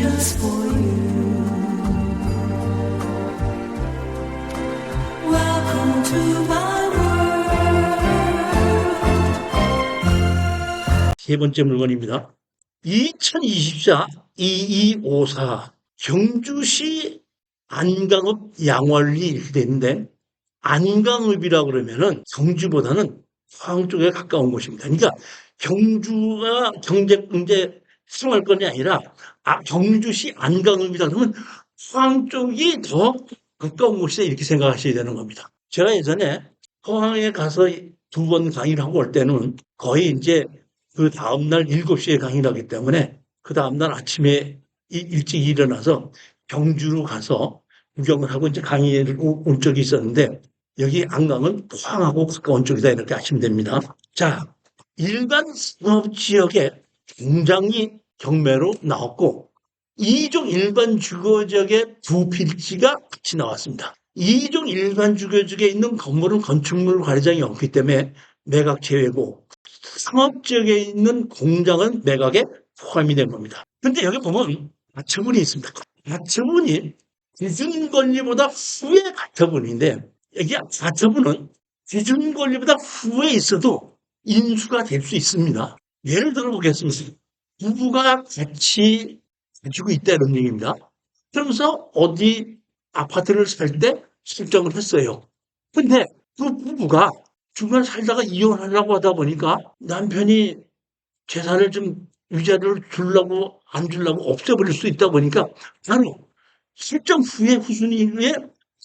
just for you. Welcome to my world. 세 번째 물건입니다. 2024-2254 경주시 안강읍 양월리 이렇게 돼 있는데, 안강읍이라 그러면은 경주보다는 포항 쪽에 가까운 곳입니다. 그러니까 경주가 경제 생활권이 아니라 경주시 안강읍이다 그러면 포항 쪽이 더 가까운 곳이다 이렇게 생각하셔야 되는 겁니다. 제가 예전에 포항에 가서 2번 강의를 하고 올 때는 거의 이제 그 다음날 7시에 강의를 하기 때문에 그 다음날 아침에 일찍 일어나서 경주로 가서 구경을 하고 이제 강의를 온 적이 있었는데, 여기 안강은 포항하고 가까운 쪽이다 이렇게 아시면 됩니다. 자, 일반 상업지역에 공장이 경매로 나왔고, 2종 일반 주거지역의 두 필지가 같이 나왔습니다. 2종 일반 주거지역에 있는 건물은 건축물 관리장이 없기 때문에 매각 제외고, 상업지역에 있는 공장은 매각에 포함이 된 겁니다. 근데 여기 보면 가처분이 있습니다. 가처분이 기준권리보다 후에 가처분인데, 여기 가처분은 기준권리보다 후에 있어도 인수가 될 수 있습니다. 예를 들어 보겠습니다. 부부가 같이 가지고 있다는 얘기입니다. 그러면서 어디 아파트를 살 때 설정을 했어요. 근데 그 부부가 중간 살다가 이혼하려고 하다 보니까 남편이 재산을 좀 위자료를 주려고 안 주려고 없애버릴 수 있다 보니까 바로 설정 후에 후순위 후에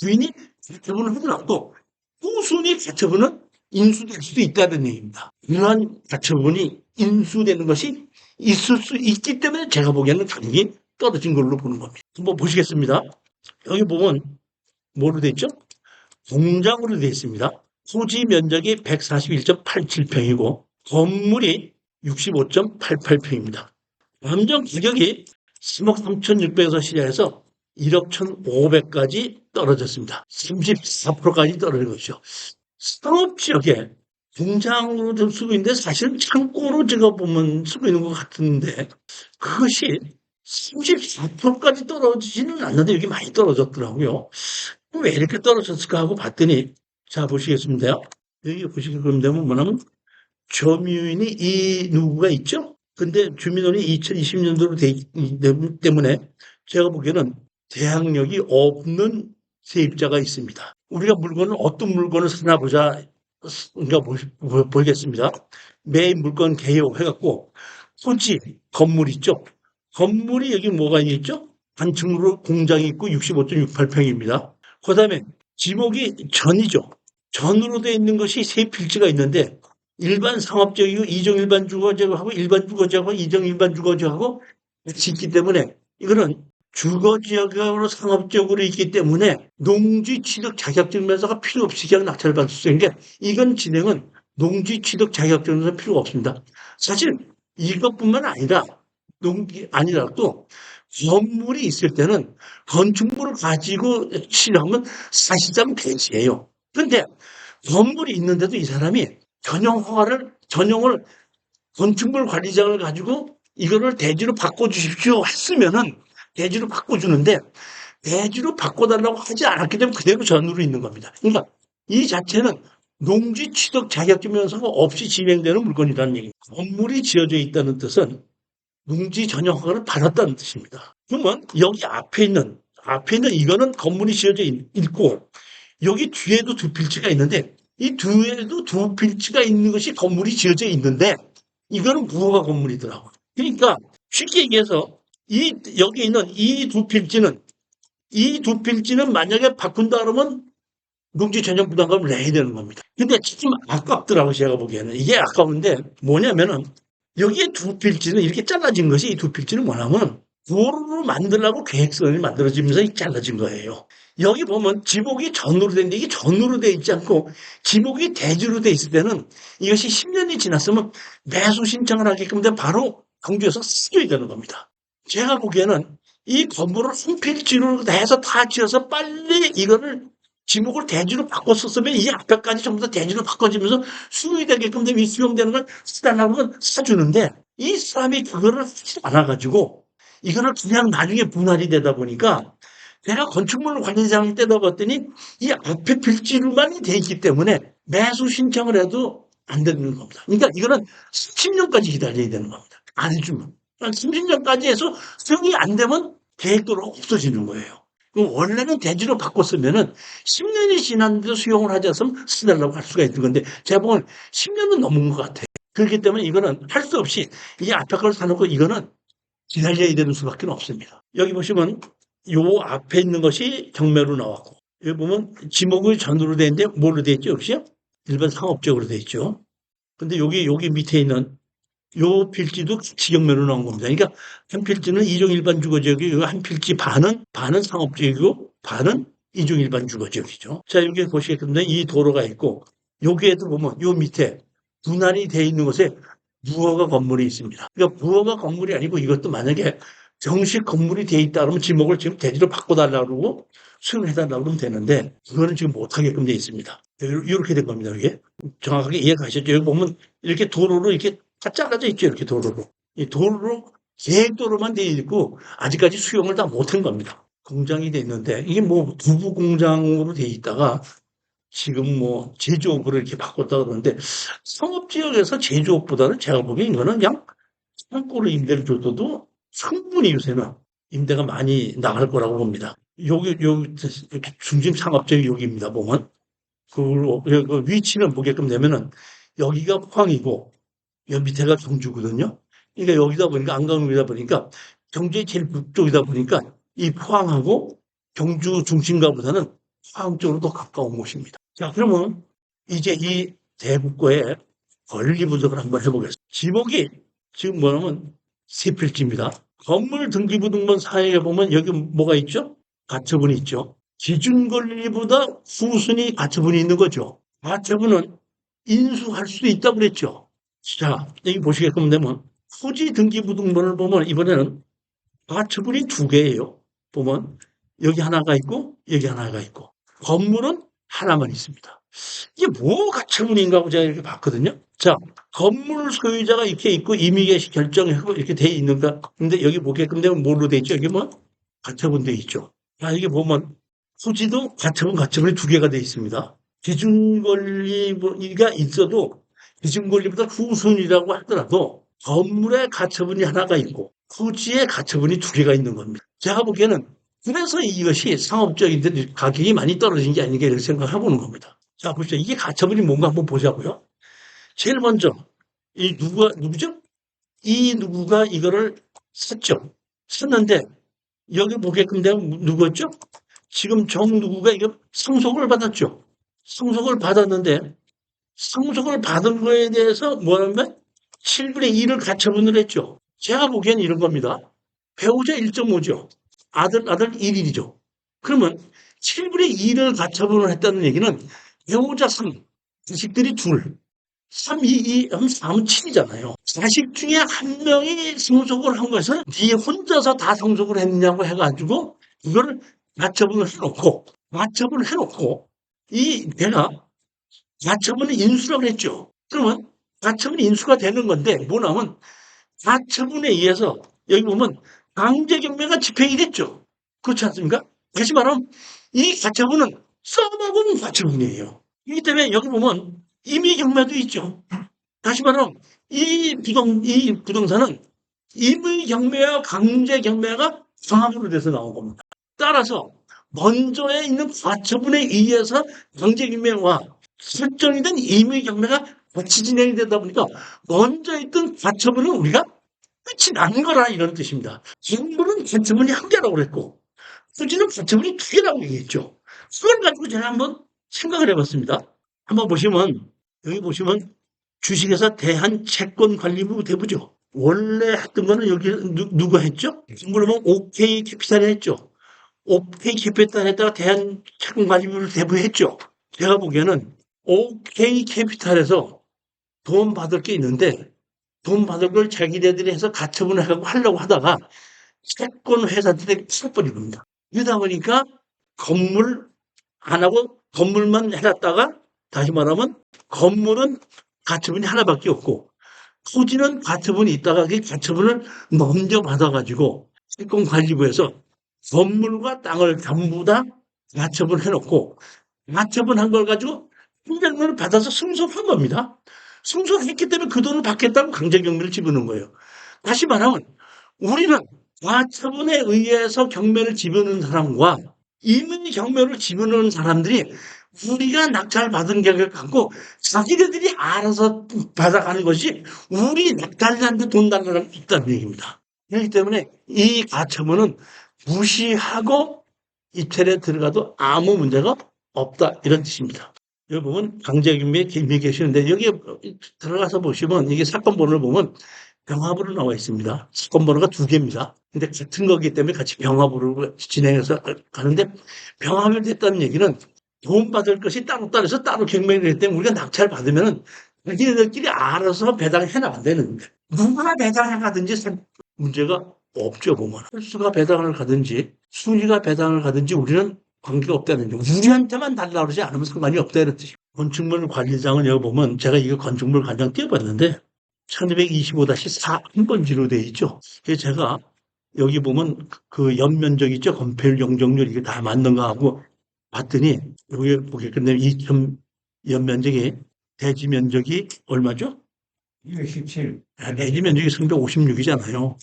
부인이 가처분을 하더라도 후순위 가처분은 인수될 수도 있다는 얘기입니다. 이러한 가처분이 인수되는 것이 있을 수 있기 때문에 제가 보기에는 가격이 떨어진 걸로 보는 겁니다. 한번 보시겠습니다. 여기 보면 뭐로 돼 있죠? 공장으로 되어 있습니다. 토지 면적이 141.87평이고 건물이 65.88평입니다. 감정 가격이 3억 3,600에서 시작해서 1억 1,500까지 떨어졌습니다. 34%까지 떨어진 것이죠. 상업지역에 공장으로 좀 쓰고 있는데 사실은 창고로 제가 보면 쓰고 있는 것 같은데, 그것이 34%까지 떨어지지는 않는데 여기 많이 떨어졌더라고요. 왜 이렇게 떨어졌을까 하고 봤더니, 자 보시겠습니다. 여기 보시게 되면 뭐냐면 점유인이 이 누구가 있죠? 근데 주민원이 2020년도로 돼 있기 때문에 제가 보기에는 대항력이 없는 세입자가 있습니다. 우리가 물건을 어떤 물건을 사나 보자. 그러니까 보겠습니다. 매입 물건 개요해갖고 토지 건물 있죠. 건물이 여기 뭐가 있죠? 단층으로 공장이 있고 65.68평입니다. 그다음에 지목이 전이죠. 전으로 되어 있는 것이 세 필지가 있는데, 일반 상업지역이고 2종 일반 주거지역하고 일반 주거지역하고 2종 일반 주거지역하고 같이 있기 때문에 이거는 주거지역으로 상업지역으로 있기 때문에 농지 취득 자격증명서가 필요 없이 그냥 낙찰을 받을 수 있는 게, 이건 진행은 농지 취득 자격증명서 필요가 없습니다. 사실 이것뿐만 아니라 아니라도 건물이 있을 때는 건축물을 가지고 취하면 사실상 폐지예요. 그런데 건물이 있는데도 이 사람이 전용을 건축물 관리장을 가지고 이거를 대지로 바꿔주십시오 했으면은 대지로 바꿔주는데, 대지로 바꿔달라고 하지 않았기 때문에 그대로 전으로 있는 겁니다. 그러니까 이 자체는 농지 취득 자격증명서가 없이 진행되는 물건이라는 얘기입니다. 건물이 지어져 있다는 뜻은 농지 전용 허가를 받았다는 뜻입니다. 그러면 여기 앞에 있는 이거는 건물이 지어져 있고, 여기 뒤에도 두 필지가 있는데, 이 뒤에도 두 필지가 있는 것이 건물이 지어져 있는데, 이거는 무허가 건물이더라고요. 그러니까 쉽게 얘기해서 여기 있는 이 두 필지는 만약에 바꾼다 그러면 농지 전용 부담금을 내야 되는 겁니다. 근데 좀 아깝더라고요, 제가 보기에는. 이게 아까운데 뭐냐면은 여기에 두 필지는 이렇게 잘라진 것이, 이 두 필지는 뭐냐면 도로를 만들려고 계획선이 만들어지면서 잘라진 거예요. 여기 보면 지목이 전으로 되는데 이게 전으로 돼 있지 않고 지목이 대지로 돼 있을 때는 이것이 10년이 지났으면 매수 신청을 하게끔 되면 바로 경주에서 쓰여야 되는 겁니다. 제가 보기에는 이 건물을 한 필지로 해서 다 지어서 빨리 이거를 지목을 대지로 바꿨었으면 이 앞에까지 전부 다 대지로 바꿔지면서 수용이 되게끔 되면 수용되는 걸 사달라고 사주는데, 이 사람이 그거를 하지 않아가지고 이거를 그냥 나중에 분할이 되다 보니까 내가 건축물 관리사를 떼다봤더니 이 앞에 필지로만 돼 있기 때문에 매수 신청을 해도 안 되는 겁니다. 그러니까 이거는 30년까지 기다려야 되는 겁니다. 안 해주면. 30년까지 해서 수용이 안 되면 계획도로 없어지는 거예요. 원래는 대지로 바꿨으면은 10년이 지났는데도 수용을 하지 않으면 쓰달라고 할 수가 있는 건데 제가 보면 10년은 넘은 것 같아요. 그렇기 때문에 이거는 할 수 없이 이 앞에 걸 사놓고 이거는 기다려야 되는 수밖에 없습니다. 여기 보시면 요 앞에 있는 것이 경매로 나왔고 여기 보면 지목이 전으로 되어 있는데 뭘로 되어 있죠? 역시요? 일반 상업적으로 되어 있죠. 근데 여기 밑에 있는 요 필지도 같이 경매로 나온 겁니다. 그러니까 한 필지는 이종 일반 주거지역이고 한 필지 반은 상업지역이고 반은 이종 일반 주거지역이죠. 자, 여기 보시겠는데 이 도로가 있고 여기에도 보면 요 밑에 분할이 되어 있는 곳에 무허가 건물이 있습니다. 그러니까 무허가 건물이 아니고 이것도 만약에 정식 건물이 되어 있다 그러면 지목을 지금 대지로 바꿔달라고 그러고 수용해달라고 그러면 되는데 그거는 지금 못하게끔 되어 있습니다. 이렇게 된 겁니다. 이게 정확하게 이해가셨죠? 여기 보면 이렇게 도로로 이렇게 다 잘라져 있죠. 이렇게 도로로. 이 도로로 계획도로만 되어 있고 아직까지 수용을 다 못한 겁니다. 공장이 돼 있는데 이게 뭐 두부 공장으로 돼 있다가 지금 뭐 제조업으로 이렇게 바꿨다 그러는데 상업지역에서 제조업보다는 제가 보기엔 이거는 그냥 창고로 임대를 줘도 충분히 요새는 임대가 많이 나갈 거라고 봅니다. 여기 중심 상업지역이 여기입니다. 보면 그 위치는 보게끔 되면은 여기가 포항이고 여 밑에가 경주거든요. 그러니까 여기다 보니까 안강역이다 보니까 경주의 제일 북쪽이다 보니까 이 포항하고 경주 중심가보다는 포항 쪽으로 더 가까운 곳입니다. 자, 그러면 이제 이 대국고의 권리 분석을 한번 해보겠습니다. 지목이 지금 뭐냐면 세 필지입니다. 건물 등기부등본 사이에 보면 여기 뭐가 있죠? 가처분이 있죠. 기준 권리보다 후순위 가처분이 있는 거죠. 가처분은 인수할 수도 있다고 그랬죠. 자, 여기 보시게끔 되면 토지 등기부등본을 보면 이번에는 가처분이 두 개예요. 보면 여기 하나가 있고 여기 하나가 있고 건물은 하나만 있습니다. 이게 뭐 가처분인가 하고 제가 이렇게 봤거든요. 자, 건물 소유자가 이렇게 있고 임의개시 결정하고 이렇게 돼 있는가? 근데 여기 보게끔 되면 뭘로 돼 있죠? 여기 뭐 가처분 돼 있죠. 자, 이게 보면 토지도 가처분이 두 개가 돼 있습니다. 기준 권리가 있어도 기준 권리보다 후순위라고 하더라도 건물에 가처분이 하나가 있고 토지에 가처분이 두 개가 있는 겁니다. 제가 보기에는 그래서 이것이 상업적인데 가격이 많이 떨어진 게 아닌가 이렇게 생각해 보는 겁니다. 자, 보시죠. 이게 가처분이 뭔가 한번 보자고요. 제일 먼저 이 누구죠? 이 누구가 이거를 샀죠. 샀는데 여기 보게끔 되면 누구였죠? 지금 정 누구가 이거 상속을 받았죠. 상속을 받았는데 상속을 받은 거에 대해서 뭐냐면 7분의 1을 가처분을 했죠. 제가 보기엔 이런 겁니다. 배우자 1.5죠. 아들 1일이죠. 그러면 7분의 2를 가처분을 했다는 얘기는 배우자 3, 자식들이 둘, 3, 2, 2, 3, 7이잖아요. 자식 중에 한 명이 상속을 한 것을 네 혼자서 다 상속을 했냐고 해가지고 이거를 가처분을 해놓고 이 내가 가처분을 인수라고 했죠. 그러면 가처분이 인수가 되는 건데 뭐냐면 가처분에 의해서 여기 보면 강제경매가 집행이 됐죠. 그렇지 않습니까? 다시 말하면 이 가처분은 써먹은 가처분이에요. 이기 때문에 여기 보면 임의경매도 있죠. 다시 말하면 이 부동산은 임의경매와 강제경매가 종합으로 돼서 나온 겁니다. 따라서 먼저에 있는 가처분에 의해서 강제경매와 설정이 된 임의경매가 같이 진행이 되다 보니까 먼저 있던 가처분은 우리가 끝이 난 거라 이런 뜻입니다. 건물은 가처분이 한 개라고 그랬고 토지는 가처분이 두 개라고 얘기했죠. 그걸 가지고 제가 한번 생각을 해봤습니다. 한번 보시면 여기 보시면 주식회사 대한채권관리부 대부죠. 원래 했던 거는 여기 누가 했죠? 물론 OK 캐피탈이 했죠. OK 캐피탈 했다가 대한채권관리부를 대부했죠. 제가 보기에는 OK 캐피탈에서 돈 받을 게 있는데 돈 받을 걸 자기네들이 해서 가처분을 하려고 하다가 채권 회사들에게 써버린 겁니다. 그러다 보니까 건물 안 하고 건물만 해놨다가 다시 말하면 건물은 가처분이 하나밖에 없고 토지는 가처분이 있다가 그 가처분을 넘겨받아가지고 특공관리부에서 건물과 땅을 전부 다 가처분 해놓고 가처분 한 걸 가지고 행정면을 받아서 승소한 겁니다. 승소했기 때문에 그 돈을 받겠다고 강제경매를 집어넣은 거예요. 다시 말하면 우리는 가처분에 의해서 경매를 집어넣은 사람과 이미 경매를 집어넣은 사람들이 우리가 낙찰받은 계획을 갖고 자기네들이 알아서 받아가는 것이 우리 낙찰자한테 돈 달라는 게 있다는 얘기입니다. 그렇기 때문에 이 가처분은 무시하고 입찰에 들어가도 아무 문제가 없다 이런 뜻입니다. 여기 보면 강제경매에 계시는데 여기에 들어가서 보시면 이게 사건 번호를 보면 병합으로 나와 있습니다. 사건 번호가 2개입니다. 근데 같은 거기 때문에 같이 병합으로 진행해서 가는데 병합이 됐다는 얘기는 돈 받을 것이 따로 해서 따로 경매를 했기 때문에 우리가 낙찰 받으면은 자기네들끼리 알아서 배당해 나간다는 거예요. 누가 배당해 가든지 문제가 없죠, 보면. 횟수가 배당을 가든지 순위가 배당을 가든지 우리는 관계가 없다는 거죠. 우리한테만 달라 그러지 않으면 상관이 없다는 뜻이에요. 건축물 관리장은 여기 보면 제가 이거 건축물 관리장 띄워봤는데 1225-4 한 번지로 돼 있죠. 그래서 제가 여기 보면 그 연면적 있죠. 건폐율, 용적률 이게 다 맞는가 하고 봤더니 여기 보겠는데 2천 연면적이 대지 면적이 얼마죠? 217. 대지 면적이 356이잖아요.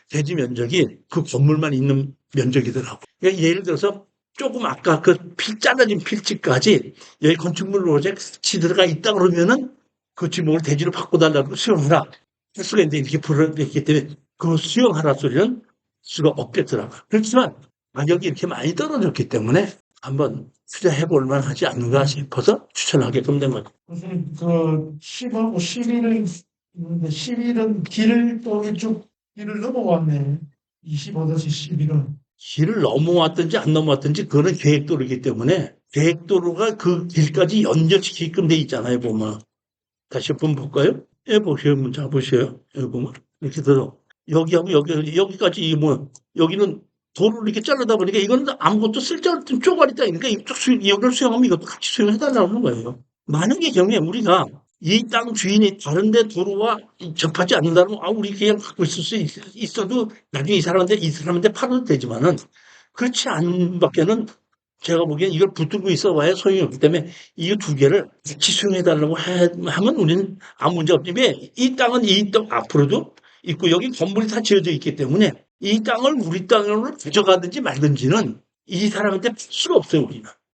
대지 면적이 그 건물만 있는 면적이더라고. 그러니까 예를 들어서 조금 아까 그 잘라진 필지까지 여기 건축물 프로젝트 들어가 있다 그러면은 그 지목을 대지로 바꿔달라고 수용하라. 횟수가 이제 이렇게 불어냈기 때문에 그 수용하라 소리는 수가 없겠더라고요. 그렇지만 가격이 이렇게 많이 떨어졌기 때문에 한번 투자해볼 만하지 않는가 싶어서 추천하게끔 된 거죠. 무슨 그 10하고 11은 있는데 11은 길을 또 이쪽 길을 넘어왔네. 25-11은. 길을 넘어왔든지 안 넘어왔든지 그거는 계획도로이기 때문에 계획도로가 그 길까지 연결시키게끔 돼 있잖아요, 보면. 다시 한번 볼까요? 예, 보세요. 문자 보세요. 여기 보면. 이렇게 들어. 여기하고 여기까지 여기는 도로를 이렇게 자르다 보니까 이거는 아무것도 쓸데없는 쪼가리 따니까 여기를 수용하면 이것도 같이 수용해달라는 거예요. 만약의 경우에 우리가 이 땅 주인이 다른데 도로와 접하지 않는다면 우리 그냥 갖고 있을 수 있어도 나중에 이 사람한테 팔아도 되지만은 그렇지 않은 밖에는 제가 보기엔 이걸 붙들고 있어 봐야 소용이 없기 때문에 이 2개를 같이 수용해달라고 하면 우리는 아무 문제 없지. 왜? 이 땅은 이 땅 앞으로도 있고 여기 건물이 다 지어져 있기 때문에 이 땅을 우리 땅으로 가져가든지 말든지는 이 사람한테 팔 수가 없어요, 우리는.